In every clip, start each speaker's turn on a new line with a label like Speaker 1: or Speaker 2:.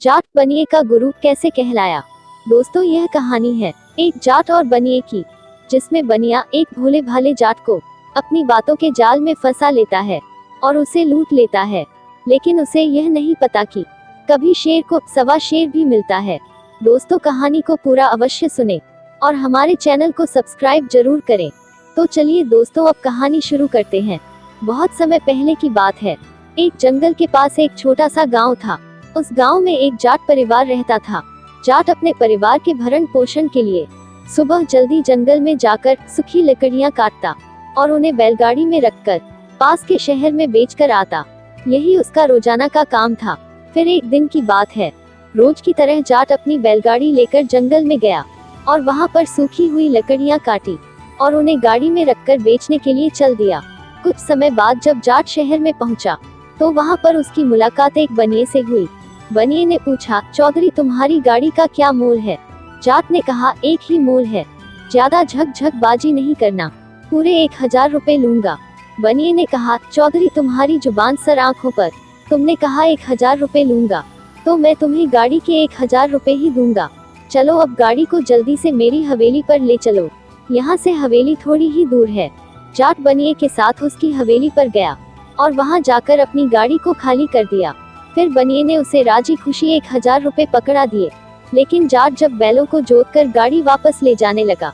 Speaker 1: जाट बनिए का गुरु कैसे कहलाया। दोस्तों, यह कहानी है एक जाट और बनिए की, जिसमें बनिया एक भोले भाले जाट को अपनी बातों के जाल में फंसा लेता है और उसे लूट लेता है। लेकिन उसे यह नहीं पता कि कभी शेर को सवा शेर भी मिलता है। दोस्तों, कहानी को पूरा अवश्य सुने और हमारे चैनल को सब्सक्राइब जरूर करें। तो चलिए दोस्तों, अब कहानी शुरू करते हैं। बहुत समय पहले की बात है। एक जंगल के पास एक छोटा सा गांव था। उस गांव में एक जाट परिवार रहता था। जाट अपने परिवार के भरण पोषण के लिए सुबह जल्दी जंगल में जाकर सूखी लकड़ियां काटता और उन्हें बैलगाड़ी में रखकर पास के शहर में बेचकर आता। यही उसका रोजाना का काम था। फिर एक दिन की बात है। रोज की तरह जाट अपनी बैलगाड़ी लेकर जंगल में गया और वहां पर सूखी हुई लकड़ियां काटी और उन्हें गाड़ी में रखकर बेचने के लिए चल दिया। कुछ समय बाद जब जाट शहर में पहुंचा तो वहां पर उसकी मुलाकात एक बनिए से हुई। बनिए ने पूछा, चौधरी, तुम्हारी गाड़ी का क्या मोल है। जाट ने कहा, एक ही मोल है, ज्यादा झक बाजी नहीं करना, पूरे 1000 रुपए लूंगा। बनिए ने कहा, चौधरी, तुम्हारी जुबान सर आंखों पर, तुमने कहा 1000 रुपए लूंगा, तो मैं तुम्हें गाड़ी के 1000 रुपए ही दूंगा। चलो अब गाड़ी को जल्दी से मेरी हवेली पर ले चलो, यहाँ से हवेली थोड़ी ही दूर है। जाट बनिए के साथ उसकी हवेली पर गया और वहां जाकर अपनी गाड़ी को खाली कर दिया। फिर बनिए ने उसे राजी खुशी 1000 रुपए पकड़ा दिए। लेकिन जाट जब बैलों को जोतकर गाड़ी वापस ले जाने लगा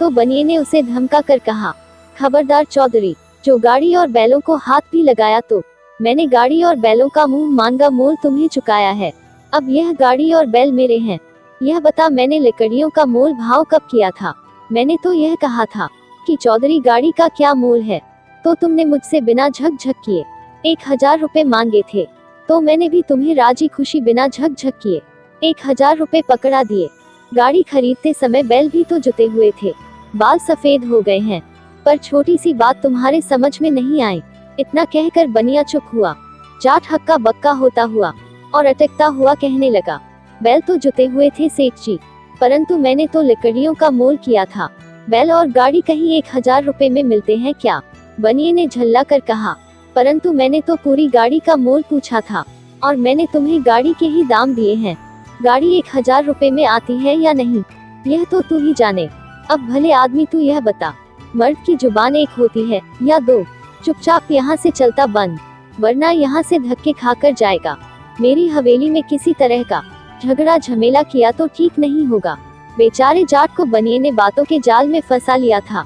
Speaker 1: तो बनिए ने उसे धमका कर कहा, खबरदार चौधरी, जो गाड़ी और बैलों को हाथ भी लगाया तो मैंने गाड़ी और बैलों का मुंह मांगा मोल तुम्हें चुकाया है। अब यह गाड़ी और बैल मेरे हैं। यह बता, मैंने लकड़ियों का मोल भाव कब किया था। मैंने तो यह कहा था कि चौधरी, गाड़ी का क्या मोल है, तो तुमने मुझसे बिना झक किए 1000 रुपए मांगे थे, तो मैंने भी तुम्हें राजी खुशी बिना झक किए 1000 रुपए पकड़ा दिए। गाड़ी खरीदते समय बैल भी तो जुते हुए थे, बाल सफेद हो गए हैं, पर छोटी सी बात तुम्हारे समझ में नहीं आई। इतना कहकर बनिया चुप हुआ। जाट हक्का बक्का होता हुआ और अटकता हुआ कहने लगा, बैल तो जुते हुए थे सेठ जी, परंतु मैंने तो लकड़ियों का मोल किया था। बैल और गाड़ी कहीं 1000 रुपए में मिलते हैं क्या। बनिए ने झल्ला कर कहा, परंतु मैंने तो पूरी गाड़ी का मोल पूछा था और मैंने तुम्हें गाड़ी के ही दाम दिए हैं। गाड़ी 1000 रुपए में आती है या नहीं, यह तो तू ही जाने। अब भले आदमी, तू यह बता, मर्द की जुबान एक होती है या दो। चुपचाप यहाँ से चलता बंद, वरना यहाँ से धक्के खाकर जाएगा। मेरी हवेली में किसी तरह का झगड़ा झमेला किया तो ठीक नहीं होगा। बेचारे जाट को बनिए ने बातों के जाल में फंसा लिया था।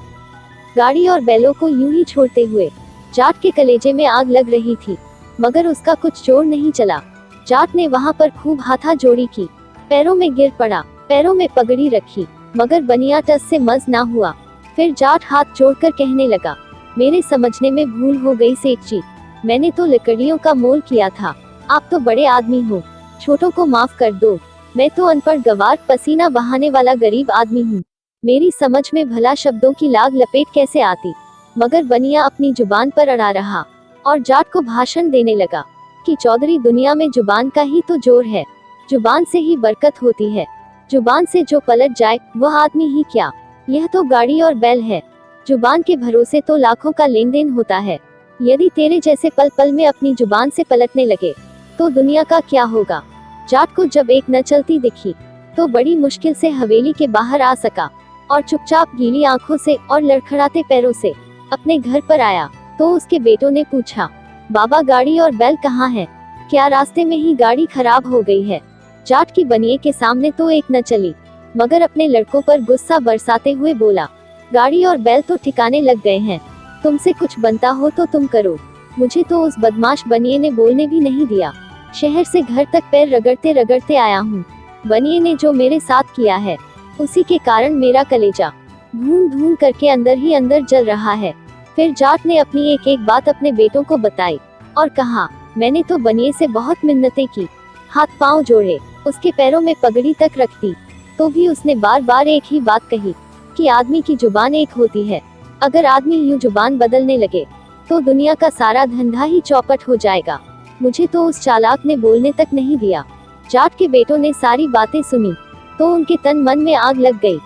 Speaker 1: गाड़ी और बैलों को यूं ही छोड़ते हुए जाट के कलेजे में आग लग रही थी, मगर उसका कुछ जोर नहीं चला। जाट ने वहां पर खूब हाथाजोड़ी की, पैरों में गिर पड़ा, पैरों में पगड़ी रखी, मगर बनिया टस से मज ना हुआ। फिर जाट हाथ जोड़कर कहने लगा, मेरे समझने में भूल हो गई सेठ जी, मैंने तो लकड़ियों का मोल किया था। आप तो बड़े आदमी हो, छोटों को माफ कर दो। मैं तो अनपढ़ गवार पसीना बहाने वाला गरीब आदमी हूँ, मेरी समझ में भला शब्दों की लाग लपेट कैसे आती। मगर बनिया अपनी जुबान पर अड़ा रहा और जाट को भाषण देने लगा कि चौधरी, दुनिया में जुबान का ही तो जोर है, जुबान से ही बरकत होती है। जुबान से जो पलट जाए वह आदमी ही क्या, यह तो गाड़ी और बैल है। जुबान के भरोसे तो लाखों का लेन देन होता है। यदि तेरे जैसे पल पल में अपनी जुबान से पलटने लगे तो दुनिया का क्या होगा। जाट को जब एक न चलती दिखी तो बड़ी मुश्किल से हवेली के बाहर आ सका और चुपचाप गीली आंखों से और लड़खड़ाते पैरों से अपने घर पर आया। तो उसके बेटों ने पूछा, बाबा, गाड़ी और बैल कहाँ है, क्या रास्ते में ही गाड़ी खराब हो गई है। जाट की बनिए के सामने तो एक न चली, मगर अपने लड़कों पर गुस्सा बरसाते हुए बोला, गाड़ी और बैल तो ठिकाने लग गए हैं, तुमसे कुछ बनता हो तो तुम करो, मुझे तो उस बदमाश बनिए ने बोलने भी नहीं दिया। शहर से घर तक पैर रगड़ते रगड़ते आया हूँ। बनिए ने जो मेरे साथ किया है उसी के कारण मेरा कलेजा धूम धूम करके अंदर ही अंदर जल रहा है। फिर जाट ने अपनी एक एक बात अपने बेटों को बताई और कहा, मैंने तो बनिए से बहुत मिन्नतें की, हाथ पांव जोड़े, उसके पैरों में पगड़ी तक रख दी, तो भी उसने बार बार एक ही बात कही कि आदमी की जुबान एक होती है। अगर आदमी यूं जुबान बदलने लगे तो दुनिया का सारा धंधा ही चौपट हो जाएगा। मुझे तो उस चालाक ने बोलने तक नहीं दिया। जाट के बेटों ने सारी बातें सुनी तो उनके तन मन में आग लग गई।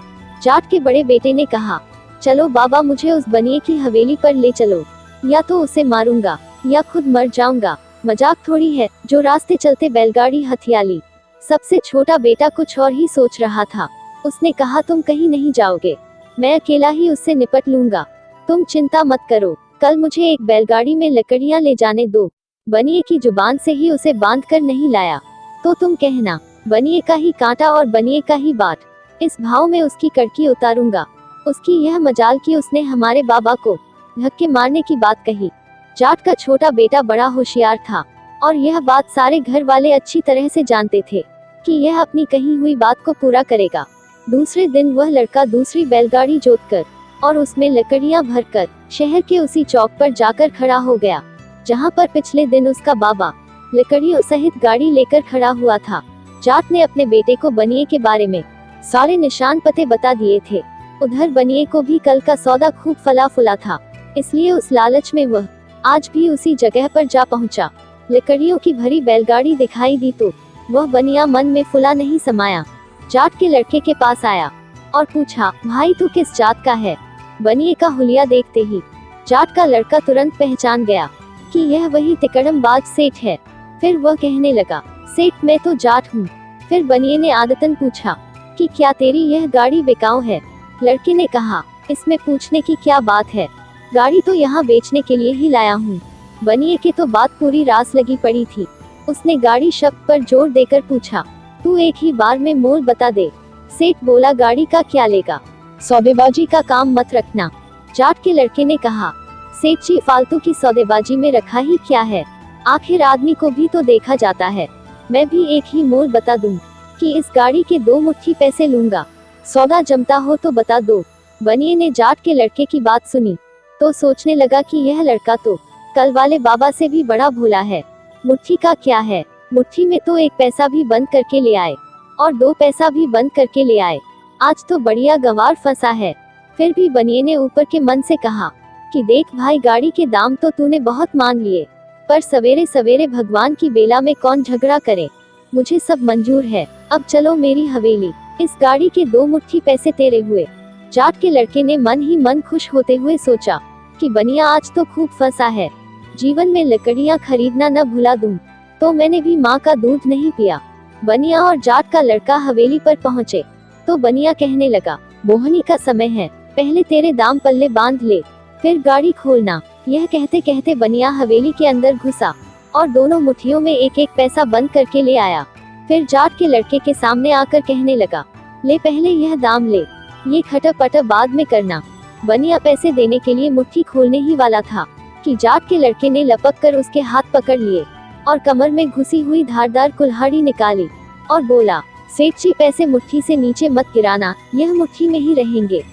Speaker 1: जाट के बड़े बेटे ने कहा, चलो बाबा, मुझे उस बनिए की हवेली पर ले चलो, या तो उसे मारूंगा या खुद मर जाऊंगा। मजाक थोड़ी है, जो रास्ते चलते बैलगाड़ी हथियाली। सबसे छोटा बेटा कुछ और ही सोच रहा था। उसने कहा, तुम कहीं नहीं जाओगे, मैं अकेला ही उससे निपट लूंगा, तुम चिंता मत करो, कल मुझे एक बैलगाड़ी में लकड़ियां ले जाने दो। बनिए की जुबान से ही उसे बांध कर नहीं लाया तो तुम कहना, बनिए का ही कांटा और बनिए का ही बाट, इस भाव में उसकी कड़की उतारूंगा। उसकी यह मजाल कि उसने हमारे बाबा को धक्के मारने की बात कही। जाट का छोटा बेटा बड़ा होशियार था और यह बात सारे घर वाले अच्छी तरह से जानते थे कि यह अपनी कही हुई बात को पूरा करेगा। दूसरे दिन वह लड़का दूसरी बैलगाड़ी जोतकर और उसमें लकड़ियां भरकर शहर के उसी चौक पर जाकर खड़ा हो गया जहां पर पिछले दिन उसका बाबा लकड़ियों सहित गाड़ी लेकर खड़ा हुआ था। जाट ने अपने बेटे को बनिए के बारे में सारे निशान पते बता दिए थे। उधर बनिए को भी कल का सौदा खूब फला फुला था, इसलिए उस लालच में वह आज भी उसी जगह पर जा पहुंचा। लकड़ियों की भरी बैलगाड़ी दिखाई दी तो वह बनिया मन में फुला नहीं समाया। जाट के लड़के के पास आया और पूछा, भाई तू किस जात का है? बनिए का हुलिया देखते ही जाट का लड़का तुरंत पहचान गया कि यह वही तिकड़मबाज सेठ है। फिर वह कहने लगा, सेठ मैं तो जाट हूँ। फिर बनिए ने आदतन पूछा कि क्या तेरी यह गाड़ी बिकाऊ है? लड़के ने कहा, इसमें पूछने की क्या बात है, गाड़ी तो यहाँ बेचने के लिए ही लाया हूँ। बनिए की तो बात पूरी रास लगी पड़ी थी। उसने गाड़ी शब्द पर जोर देकर पूछा, तू एक ही बार में मोल बता दे। सेठ बोला, गाड़ी का क्या लेगा, सौदेबाजी का काम मत रखना। जाट के लड़के ने कहा, सेठ जी फालतू की सौदेबाजी में रखा ही क्या है, आखिर आदमी को भी तो देखा जाता है। मैं भी एक ही मोल बता दूं कि इस गाड़ी के 2 मुट्ठी पैसे लूंगा, सौदा जमता हो तो बता दो। बनिए ने जाट के लड़के की बात सुनी तो सोचने लगा कि यह लड़का तो कल वाले बाबा से भी बड़ा भोला है। मुट्ठी का क्या है, मुट्ठी में तो 1 पैसा भी बंद करके ले आए और 2 पैसा भी बंद करके ले आए, आज तो बढ़िया गंवार फंसा है। फिर भी बनिए ने ऊपर के मन से कहा कि देख भाई, गाड़ी के दाम तो तूने बहुत मान लिए, पर सवेरे सवेरे भगवान की बेला में कौन झगड़ा करे, मुझे सब मंजूर है। अब चलो मेरी हवेली, इस गाड़ी के 2 मुट्ठी पैसे तेरे हुए। जाट के लड़के ने मन ही मन खुश होते हुए सोचा कि बनिया आज तो खूब फंसा है, जीवन में लकड़ियां खरीदना न भुला दूं, तो मैंने भी माँ का दूध नहीं पिया। बनिया और जाट का लड़का हवेली पर पहुँचे तो बनिया कहने लगा, बोहनी का समय है, पहले तेरे दाम पल्ले बांध ले, फिर गाड़ी खोलना। यह कहते कहते बनिया हवेली के अंदर घुसा और दोनों मुट्ठियों में 1-1 पैसा बंद करके ले आया। फिर जाट के लड़के के सामने आकर कहने लगा, ले पहले यह दाम ले, ये खटपट बाद में करना। बनिया पैसे देने के लिए मुट्ठी खोलने ही वाला था कि जाट के लड़के ने लपक कर उसके हाथ पकड़ लिए और कमर में घुसी हुई धारदार कुल्हाड़ी निकाली और बोला, सेठ जी पैसे मुट्ठी से नीचे मत गिराना, यह मुट्ठी में ही रहेंगे,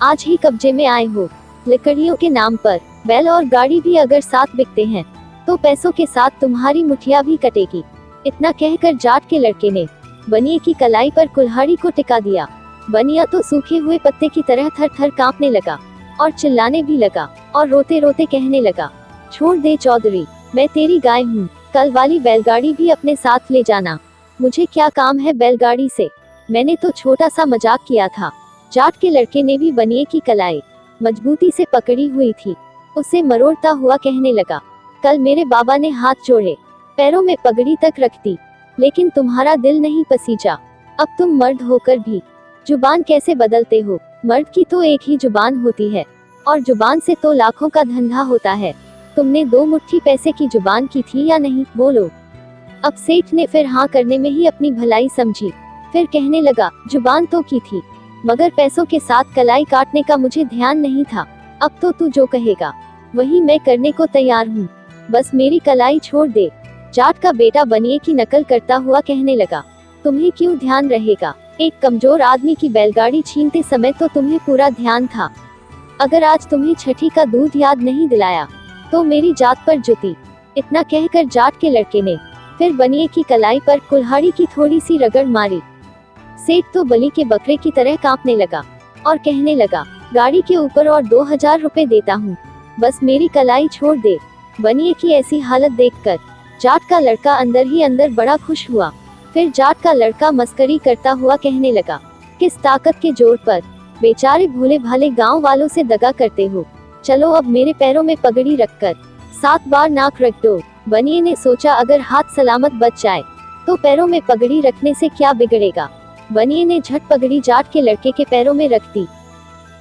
Speaker 1: आज ही कब्जे में आए हो। लकड़ियों के नाम पर बैल और गाड़ी भी अगर साथ बिकते हैं तो पैसों के साथ तुम्हारी मुठिया भी कटेगी। इतना कहकर जाट के लड़के ने बनिए की कलाई पर कुल्हाड़ी को टिका दिया। बनिया तो सूखे हुए पत्ते की तरह थर थर कांपने लगा और चिल्लाने भी लगा और रोते रोते कहने लगा, छोड़ दे चौधरी, मैं तेरी गाय हूँ, कल वाली बैलगाड़ी भी अपने साथ ले जाना, मुझे क्या काम है बैलगाड़ी से, मैंने तो छोटा सा मजाक किया था। जाट के लड़के ने भी बनिए की कलाई मजबूती से पकड़ी हुई थी, उसे मरोड़ता हुआ कहने लगा, कल मेरे बाबा ने हाथ जोड़े, पैरों में पगड़ी तक रख दी, लेकिन तुम्हारा दिल नहीं पसीजा। अब तुम मर्द होकर भी जुबान कैसे बदलते हो? मर्द की तो एक ही जुबान होती है और जुबान से तो लाखों का धंधा होता है। तुमने 2 मुट्ठी पैसे की जुबान की थी या नहीं, बोलो। अब सेठ ने फिर हाँ करने में ही अपनी भलाई समझी। फिर कहने लगा, जुबान तो की थी, मगर पैसों के साथ कलाई काटने का मुझे ध्यान नहीं था। अब तो तू जो कहेगा वही मैं करने को तैयार हूँ, बस मेरी कलाई छोड़ दे। जाट का बेटा बनिए की नकल करता हुआ कहने लगा, तुम्हें क्यों ध्यान रहेगा, एक कमजोर आदमी की बैलगाड़ी छीनते समय तो तुम्हें पूरा ध्यान था। अगर आज तुम्हें छठी का दूध याद नहीं दिलाया तो मेरी जात पर जुती। इतना कहकर जाट के लड़के ने फिर बनिए की कलाई पर कुल्हाड़ी की थोड़ी सी रगड़ मारी। सेठ तो बलि के बकरे की तरह कांपने लगा और कहने लगा, गाड़ी के ऊपर और 2000 रुपए देता हूँ, बस मेरी कलाई छोड़ दे। बनिए की ऐसी हालत देखकर जाट का लड़का अंदर ही अंदर बड़ा खुश हुआ। फिर जाट का लड़का मस्करी करता हुआ कहने लगा, किस ताकत के जोर पर बेचारे भोले भाले गांव वालों से दगा करते हो। चलो अब मेरे पैरों में पगड़ी रखकर 7 बार नाक रख दो। बनिए ने सोचा अगर हाथ सलामत बच जाए तो पैरों में पगड़ी रखने से क्या बिगड़ेगा। बनिए ने झट पगड़ी जाट के लड़के के पैरों में रख दी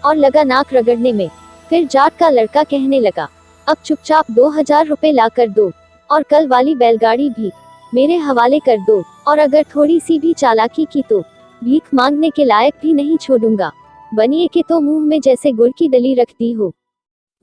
Speaker 1: और लगा नाक रगड़ने में। फिर जाट का लड़का कहने लगा, अब चुपचाप 2000 रुपए ला कर दो और कल वाली बैलगाड़ी भी मेरे हवाले कर दो, और अगर थोड़ी सी भी चालाकी की तो भीख मांगने के लायक भी नहीं छोड़ूंगा। बनिए के तो मुंह में जैसे गुड़ की डली रख दी हो।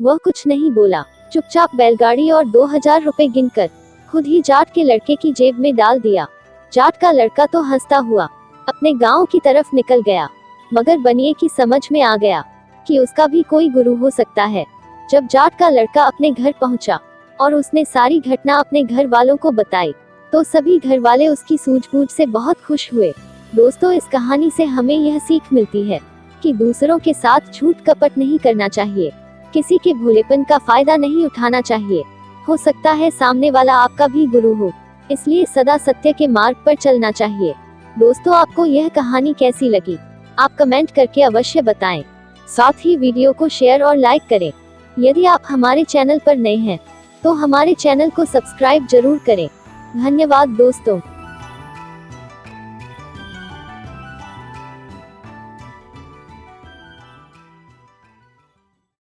Speaker 1: वह कुछ नहीं बोला, चुपचाप बैलगाड़ी और 2000 रुपए गिनकर खुद ही जाट के लड़के की जेब में डाल दिया। जाट का लड़का तो हंसता हुआ अपने गांव की तरफ निकल गया, मगर बनिए की समझ में आ गया कि उसका भी कोई गुरु हो सकता है। जब जाट का लड़का अपने घर पहुंचा और उसने सारी घटना अपने घर वालों को बताई तो सभी घर वाले उसकी सूझबूझ से बहुत खुश हुए। दोस्तों, इस कहानी से हमें यह सीख मिलती है कि दूसरों के साथ झूठ कपट नहीं करना चाहिए, किसी के भोलेपन का फायदा नहीं उठाना चाहिए। हो सकता है सामने वाला आपका भी गुरु हो, इसलिए सदा सत्य के मार्ग पर चलना चाहिए। दोस्तों, आपको यह कहानी कैसी लगी आप कमेंट करके अवश्य बताएं। साथ ही वीडियो को शेयर और लाइक करें। यदि आप हमारे चैनल पर नए हैं तो हमारे चैनल को सब्सक्राइब जरूर करें। धन्यवाद दोस्तों।